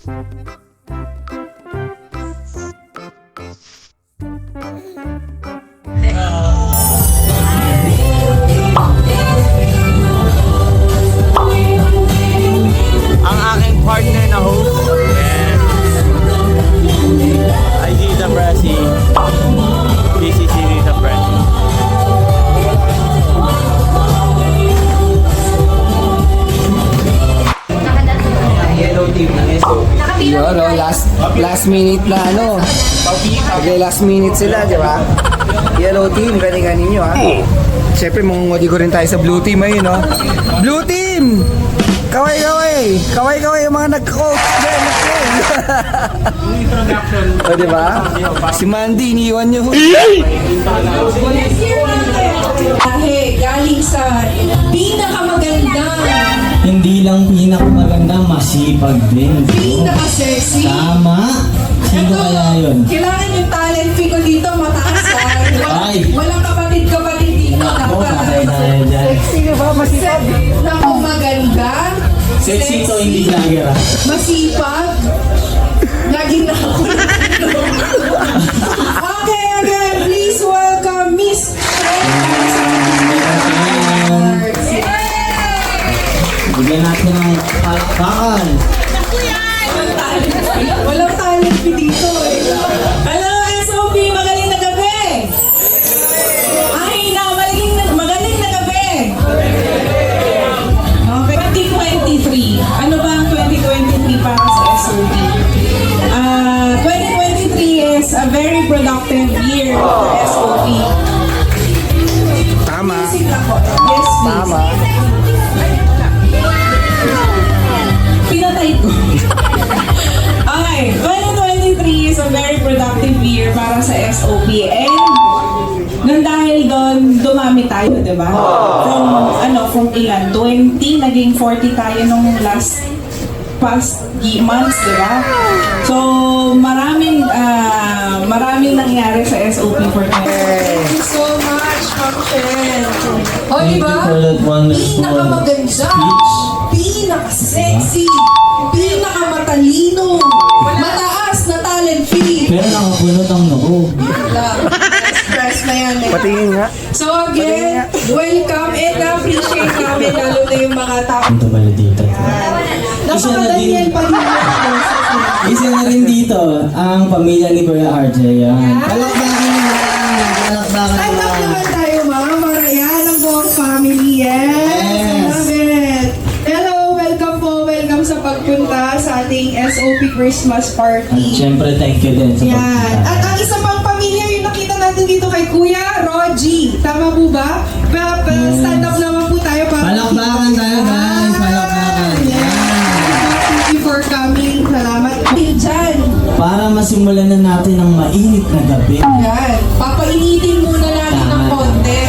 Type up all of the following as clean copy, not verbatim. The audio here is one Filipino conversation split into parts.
Ang aking partner na host, ay si Tita Presi. PCC Tita Presi. Yellow team ng SOP. Yun, no? Last minute na ano. Okay, last minute sila, di ba? Yellow team, galing-galing nyo, ha? Siyempre, mangungodi ko rin tayo sa blue team ngayon, no? Blue team! Kaway-kaway! Kaway-kaway yung mga nag-coach dyan. O, di ba? Si Mandy, iniwan nyo. Galing sa pinakamagandang, Hindi lang pinakamaganda, masipag din. pinaka-sexy. Tama. Sino kaya yun? Kailangan yung talent fee ko dito mataas. Ay. Walang kapatid dito. Ako, patay tayo dyan. Naku, maganda. Sexy to, hindi vlogger ah. Masipag. Lagi na ako. Okay, again, please welcome Miss Bigyan natin ng palakpakan. Walang talent fee dito eh. Hello, SOP, magaling na gabi. Ay, magaling na gabi. Okay, 2023. Ano ba ang 2023 para sa SOP? 2023 is a very productive year for SOP. Tama. Music ako. Yes, please. Tama. Pinatay ko. Okay, 2023 is a very productive year para sa SOP and nang dahil doon, dumami tayo, di ba? From ilan? 20, naging 40 tayo nung past months, di ba? So, maraming nangyari sa SOP for 2023. Thank you so much, Ma'am Chen. O, di ba? For that wonderful Pinakamaganda, pinaka-sexy, pinakamatalino, mataas na talent fee. Pero nakapunot ang noo. Stress na yan eh. Patingin nga. So again, welcome and appreciate namin lalo na yung mga tao. Ito pala dito. Napaka-Daniel pa din. Isa na rin dito, ang pamilya ni Kuya RJ. Yan. Palakpakan naman. Palakpakan Stand up naman. naman tayo mga Marian, ang buong family. Yes! Love it! Hello, welcome sa pagpunta sa ating SOP Christmas At party. syempre, thank you din sa Yan. pagpunta. At ang isa pang pamilya yung nakita natin dito kay Kuya Roji. Tama po ba? Stand up naman po tayo para Palakpakan tayo, guys. Palakpakan. Thank you for coming. Salamat. Dyan. Para masimulan na natin ang mainit na gabi. Yan. Papainitin muna natin ng konti.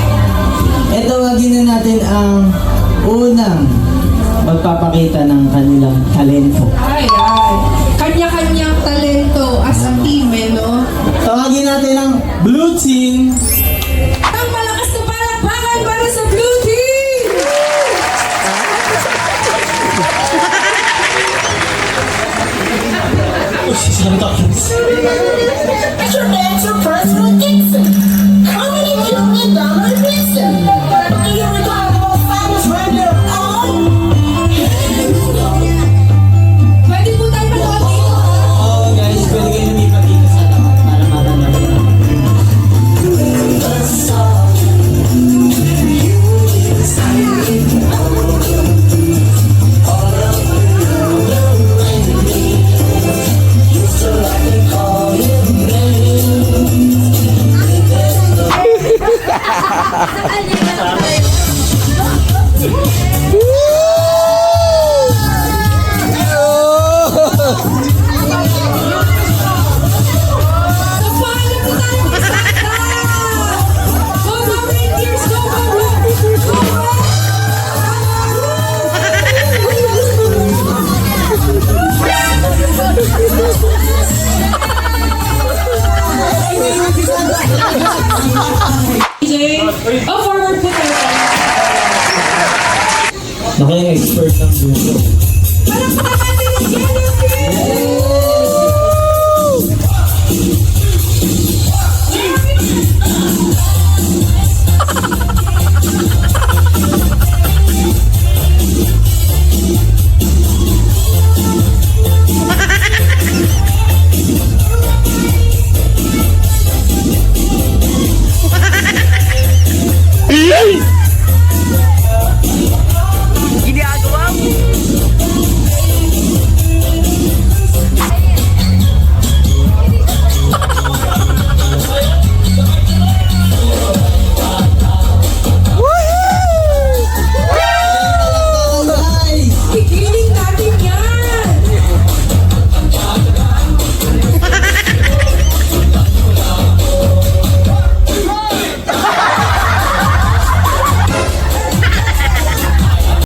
Ito, wagin na natin ang unang magpapakita ng kanilang talento. Ayan. Kanya-kanyang talento as a team, eh, no? Tawagin natin ang Blue Team. Ang malakas na palakpakan para sa Blue Team! It's your dance or personal Dixon. Coming in $1 pizza. Do you recall the most famous radio on? Pwede po tayo manood dito. Oh guys, pwede kayo lumipat dito sa tapat para matanda ko. So, paano po tayo kasama? Go, go, Rangers! Go, go, Rangers! Go, go! DJ, forward po tayo. Ako yung expert ng dulo. Palakpakan natin Pigiling natin yan!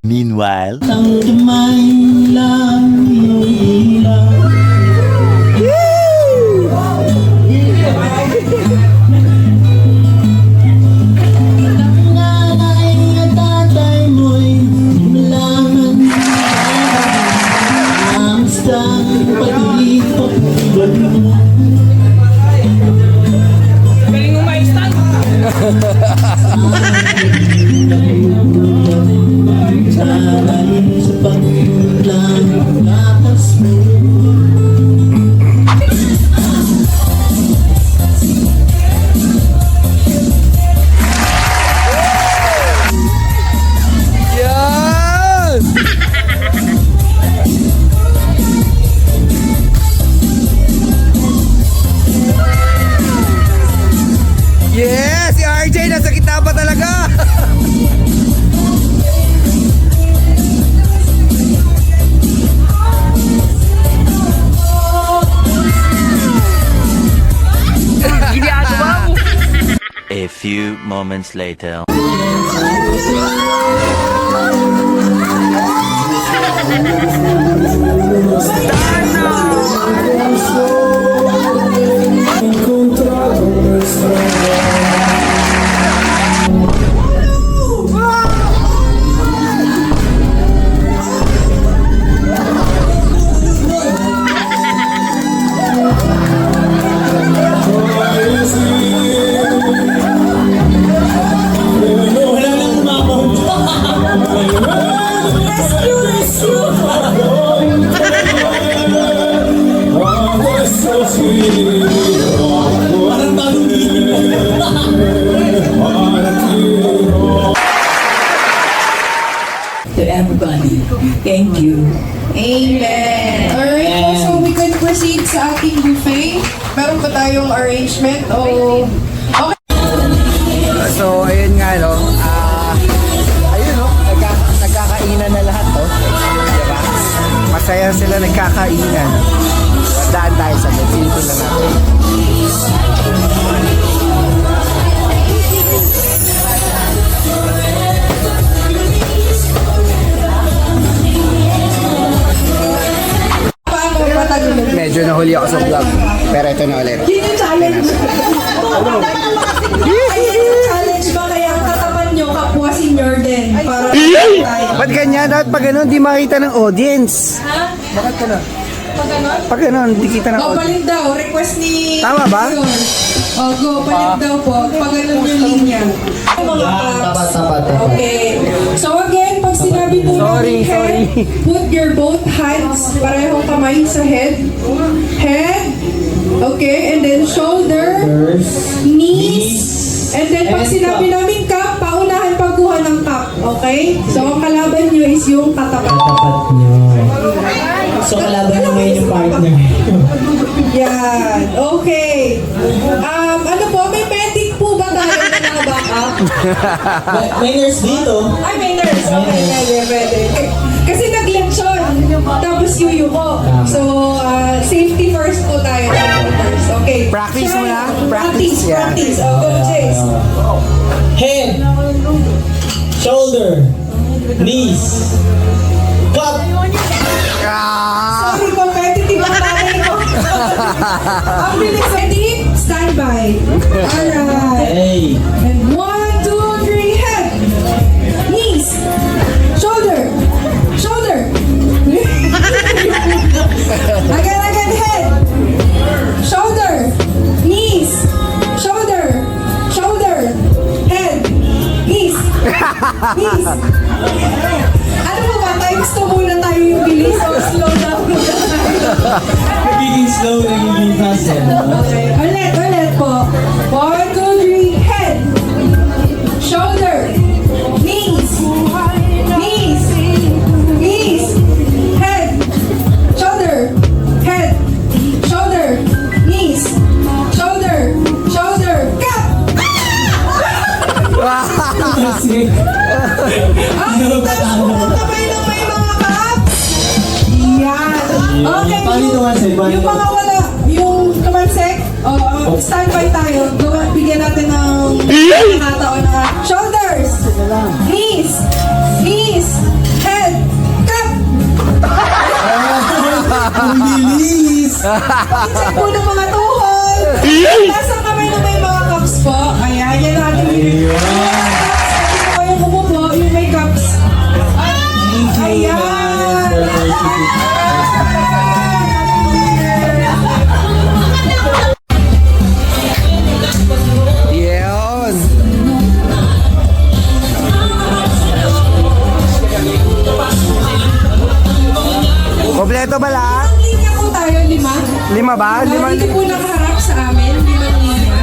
Meanwhile, Ang kamay lang iyong ilaw. Ang nanay at tatay mo'y malaman ang stang pag-ibig mo. Galing sa paglang lakas mo. Yes! Yes! Si RJ nasa gitna pa talaga! a few moments later. To everybody, thank you. Amen. Alright, so we can proceed sa ating buffet. Meron ba tayong arrangement o... Okay. So, ayun nga, no? Ayun, no? Nagkakainan na lahat, no? Diba? Masaya sila nagkakainan. Daan tayo sa Pilipin na natin. Paano ba tagulo? Medyo nahuli ako sa vlog. Pero ito na ulit. Yun yung challenge. Ayun yung challenge ba kaya ang tatapan nyo kapwa si Jordan para tayo. Ba't ganyan? Dapat pag ganun, di makita ng audience. Ha? Bakit ganun? Pag ganon? Pag ganun, di kita ng O, audience. palit daw. Request ni... Tama ba? Yun. O, go. Palit daw po. Pag ganon yung linya. Mga caps. Tapat. Okay. So again, pag sinabi po Sorry, natin head, put your both hands, parehong kamay sa head. Head. Okay. And then shoulder. Knees. And then pag sinabi namin cup, paunahan pagkuha ng cup. Okay? So ang kalaban nyo is yung katapat. Tapat nyo. So, kalaban nyo ngayon yung partner. Yan. Okay. Ano po, may medic po ba tayo na naka-backup? May nurse dito. Ay, may nurse. Okay, pwede. Kasi nag-leksyon. Tapos yuyuko. So, safety first po tayo. Okay. Practice Try- muna. Practice. Yeah. Oh, go, Jace. Head. Shoulder. Knees. Cup. Sorry, competitive ang tatay ko. Ang bilis. Ready? Stand by. Alright. Hey. And 1, 2, 3, head. Knees. Shoulder. Please. Ano po ba? Times 2 muna tayo yung bilis. So, slow down muna tayo. Nagiging slow, nagiging fast eh. Okay. Ulit po. 1, 2, 3. Head. Shoulder. Knees. Knees. Knees. Head. Shoulder. Head. Shoulder. Knees. Shoulder. Shoulder. Cap. Kasi, Taas mo ang kamay ng may mga caps. Yan. Okay. Paano ito, Marcel? Paano Yung ito? mga wala, yung kamansek, standby tayo. Bigyan natin ng nakataon na shoulders, knees, knees, head, cap. Ang bilis! Check po ng mga tuhod. Taas ang kamay ng may mga caps po. Ayan, yan natin. Ito po yung umupo, yung may caps. Ayan. Yun. Kompleto ba lahat? Ang linya po tayo, 5. 5 ba? 5? Hindi po nakaharap sa amin, 5 linya.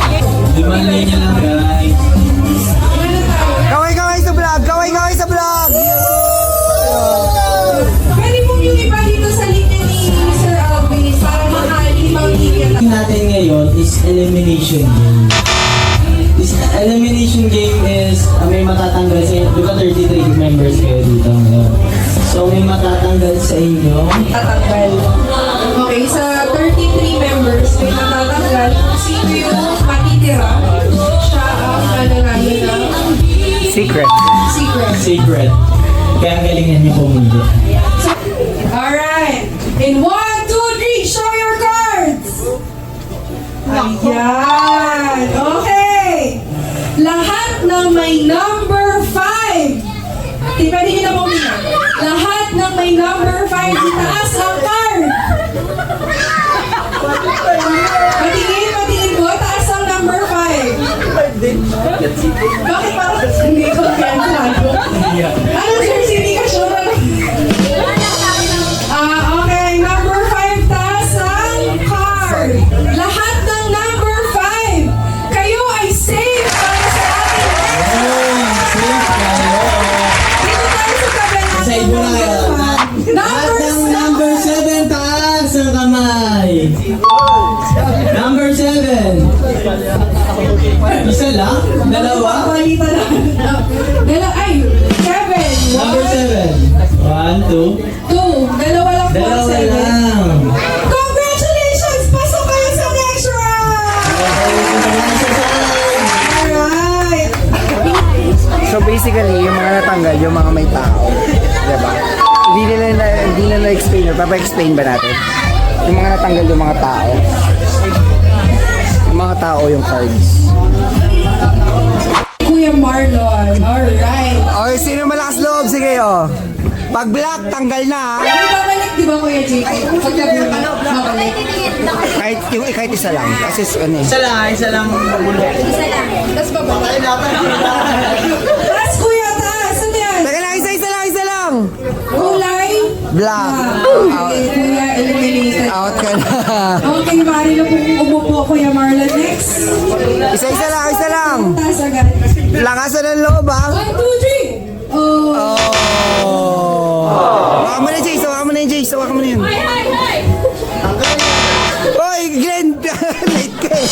Ayan. 5 linya lang, guys. Ano tayo? Kaway-kaway sa vlog! Kaway-kaway sa vlog! Pwede pong yung iba dito sa linya ni Sir Alvin para maka-5 linya tayo. Ang natin ngayon is elimination game. This elimination game is may matatanggal sa inyo. Di ba 33 members kayo dito ngayon? So may matatanggal sa inyo. Tatanggal. Okay, sa 33 members, may natatanggal. Sino yung matitira? Siya ang nananayo ng Secret. secret. Secret. Kaya ang galingan niyo pumili. Alright. In 1, 2, 3, show your cards! Ayan. Okay. Lahat ng may number 5. Pwede nyo na pumila. Lahat ng may number 5, itaas ang card. Patingin po, taas ang number 5. Bakit parang hindi ko pinagkano? Ano, jersey, hindi ka sure? Okay, number 5, taas ang card. Lahat ng number 5, kayo ay safe para sa ating dito tayo sa tabi natin. Sa ibo na kayo. Lahat ng number 7, taas ang kamay. Number 7. Isa lang? Dalawa? Balita na. Ay, 7. Number 7. 1, 2. 2. Dalawa lang po. Dalawa 7. lang. Congratulations! Pasok kayo sa next round! Alright! So basically, yung mga natanggal, yung mga may tao. Diba? Hindi nila na-explain. Papa-explain ba natin? Yung mga natanggal, yung mga tao. Yung mga tao, yung cards. Kuya Marlon. Alright. Okay, sino malakas loob? Sige, oh. Pag black, tanggal na, ha? Hindi babalik, di ba Kuya JP? Pagka babalik. Kahit isa lang. Kasi ano eh. Isa lang magulo. Tapos babalik. Taas Kuya, taas. Ano yan? Teka lang, isa lang. Kulay? Black. Okay, Kuya, eliminated. Out ka na. Okay, mari na po umupo Kuya Marlon. Next. Isa lang. Taas agad. Lakasan ng loob, ha? 1, 2, 3. Oh. Hawakan mo na, Jace. Hawakan mo na yun, Jace. Hawakan mo na yun. Oy, Glenn! Late ka eh.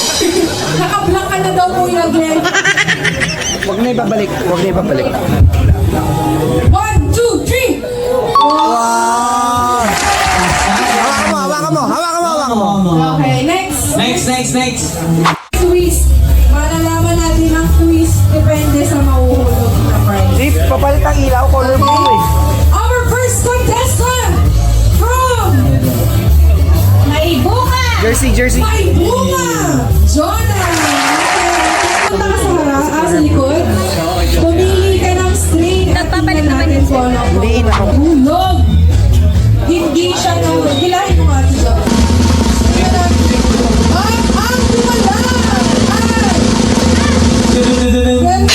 Nakablock ka na daw Kuya Glenn. Huwag na ibabalik. 1, 2, 3. Wow! Hawakan mo. Okay, next. Next. Twist. Malalaman natin ang twist. Depende sa mahuhulog na prize. Jeep, papalit ang ilaw. Color blue eh. Our first contestant from Maybunga. Jersey. Maybunga. Jonah. Punta ka sa harap, sa likod. Pumili ka ng string at tingnan natin kung ano ang Hindi na ako. hulog. Hindi siya na. Hilahin mo nga dito. At ang wala ay... Ganda!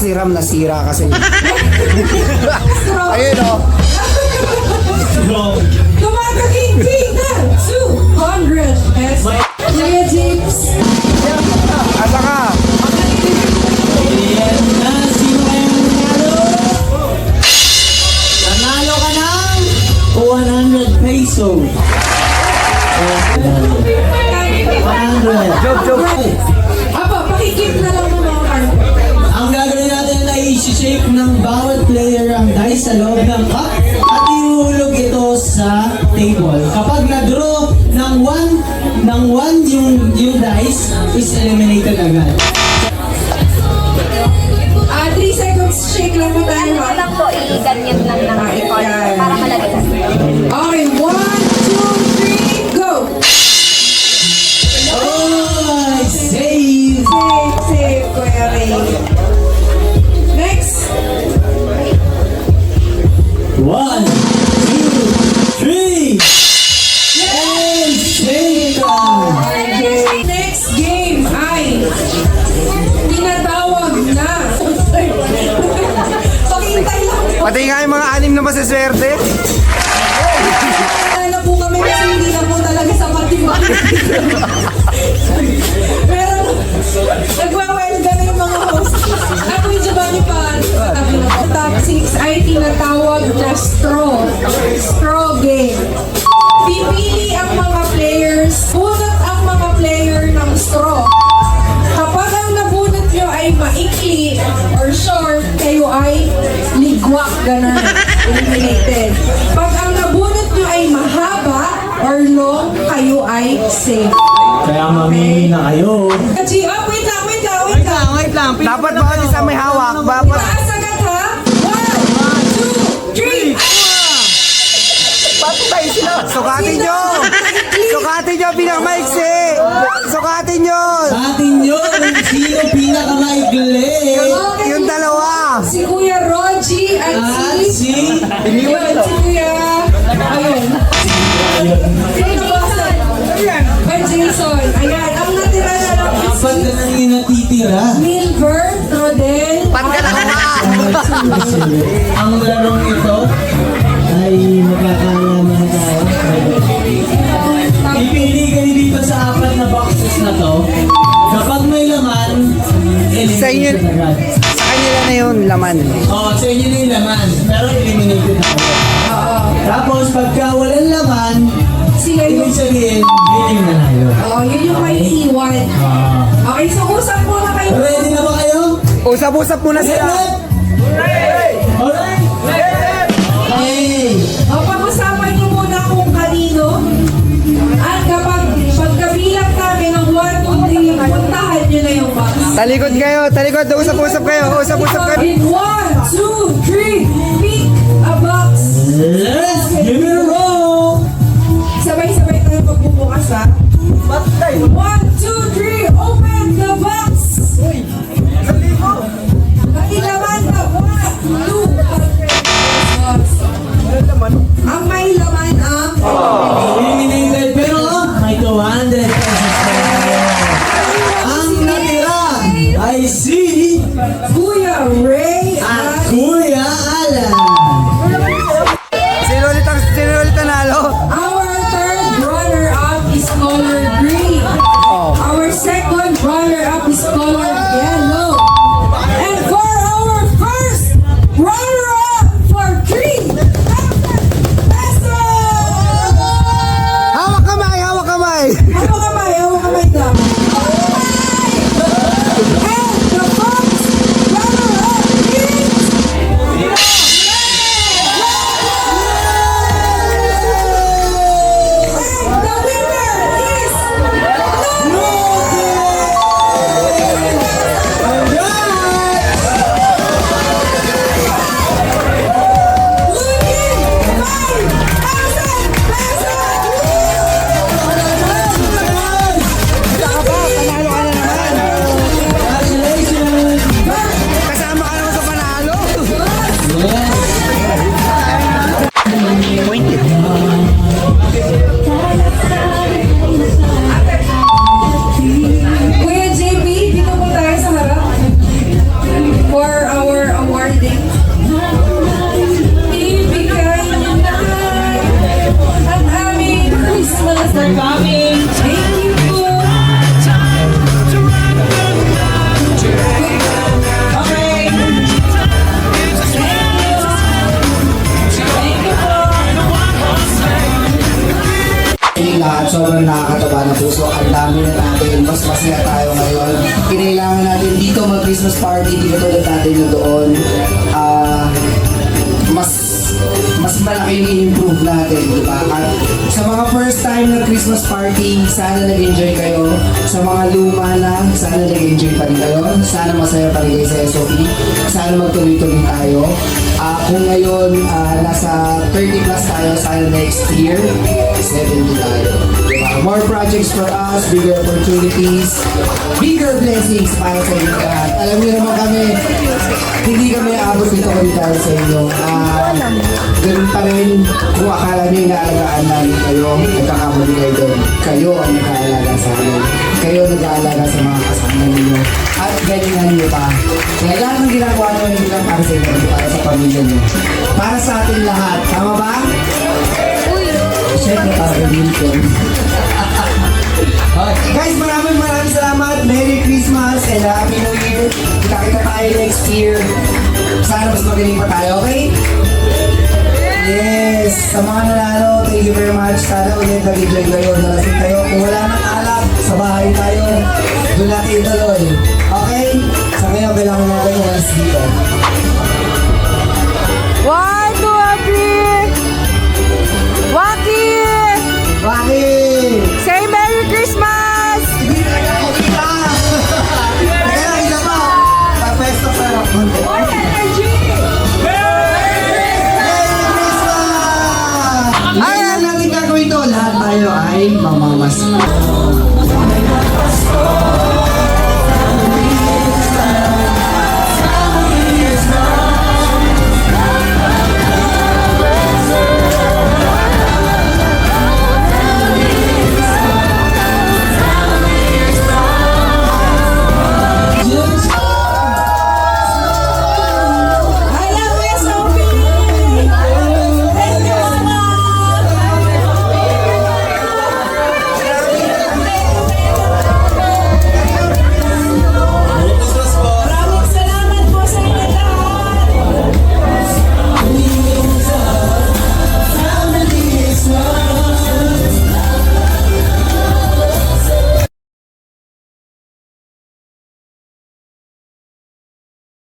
si Ram nasira kasi. Ayun o. Kumakaking na 200 pesos. Kuya James. Asa ka? Ayan na, sino kaya nanalo? Nanalo ka ng 100 pesos. 100. Joke. Apa, pakikip na lang ng mga card. Ang gagawin natin ay isi-shake ng bawat player ang dice sa loob ng cup at ihuhulog ito sa table. Kapag na-draw ng 1 yung dice, is eliminated agad. 3 seconds shake lang po tayo. Ano lang po, i-ganyan lang ng record para malagyan. Okay, 1, 2, 3, go! Oh, save! Save, Kuya Ray. Next. 1, 2, 3! And save ka! Next game ay tinatawag na. Pakintay lang. Pati nga yung mga anim na masaswerte. Na po kami kasi hindi na po talaga sapat yung mga. Pero nagwawelga na yung mga host. Ako yung Giovanni pa. Top 6 ay tinatawag na straw game. Pipili ang mga players, bunot ang mga player ng straw. Kapag ang nabunot nyo ay maikli or short, kayo ay ligwak, ganun. Eliminated. Pag ang nabunot nyo ay mahaba or long, kayo ay safe. Kaya mamili na kayo. Kasi, wait lang. Dapat bawat isa may hawak. Taas agad ha? 1, 2, 3. Patay sila. Sukatin nyo. Sukatin nyo pinakamaiksi. Sukatin nyo. Sa atin yun, sino pinakamaigli? Yung dalawa. Si Kuya Roji at At si... si... Yun, si Kuya... Ayun. Sino ba? Ay, Jason. Ayan, ang natira na lang is Apat na lang yung natitira. Milver, Rodel, Ang larong ito ay magkakalaman tayo. Pipili kayo dito sa apat na boxes na to. Kapag may laman, Sa inyo, eliminated agad. sa kanila na yun, laman. Oo, sa inyo na yung laman, pero eliminated na kayo. Tapos pagka walang laman, sila yung... ibig sabihin, winning na tayo. Oh, yun yung may iwan. Okay, so usap muna kayo. Ready na ba kayo? Usap-usap muna sila. Alright! Hey! O, pag-usapan niyo muna kung kanino. At kapag pagkabilang namin ng 1, 2, 3, puntahan niyo na yung box. Talikod kayo, talikod. Usap-usap kayo. Usap-usap kayo. In 1, 2, 3, pick a box. Let's give it a roll! Sabay-sabay tayo magbubukas ha. 1, 2, 3, open the box. May laman na 1, 2, pesos. Ang may laman ang Eliminated pero may 200 pesos pa tayo. Ang natira ay si Kuya Ray at at Kuya Alan. Sino ulit nanalo? our third runner-up is color green. pamilya natin. Mas masaya tayo ngayon. Kinailangan natin dito mag-Christmas party, di katulad natin na doon. Mas malaki yung i-improve natin, di ba? At sa mga first time na Christmas party, sana nag-enjoy kayo. Sa mga luma na, sana nag-enjoy pa rin kayo. Sana masaya pa rin kayo sa SOP. Sana magtuloy-tuloy tayo. Kung ngayon, nasa 30 plus tayo, sana next year, 70 tayo. Diba? More projects for us, bigger opportunities, bigger blessings para sa inyo lahat. Alam niyo naman kami, hindi kami aabot dito kami tayo sa inyo. Ganun pa rin, kung akala niyo inaalagaan namin kayo, nagkakamali kayo doon. Kayo ang nag-aalaga sa amin. Kayo nag-aalaga sa mga kasama ninyo. At galingan niyo pa. Kaya lahat ng ginagawa niyo, hindi lang para sa inyo, para sa pamilya niyo. Para sa atin lahat. Tama ba? Siyempre, para sa Wilson. Guys, maraming salamat. Merry Christmas and Happy New Year. Kita-kita tayo next year. Sana mas magaling pa tayo, okay? Yes! Sa mga nanalo, thank you very much. Sana ulit nag-enjoy kayo. Nalasing kayo. Kung wala nang alak, sa bahay tayo. Doon natin ituloy.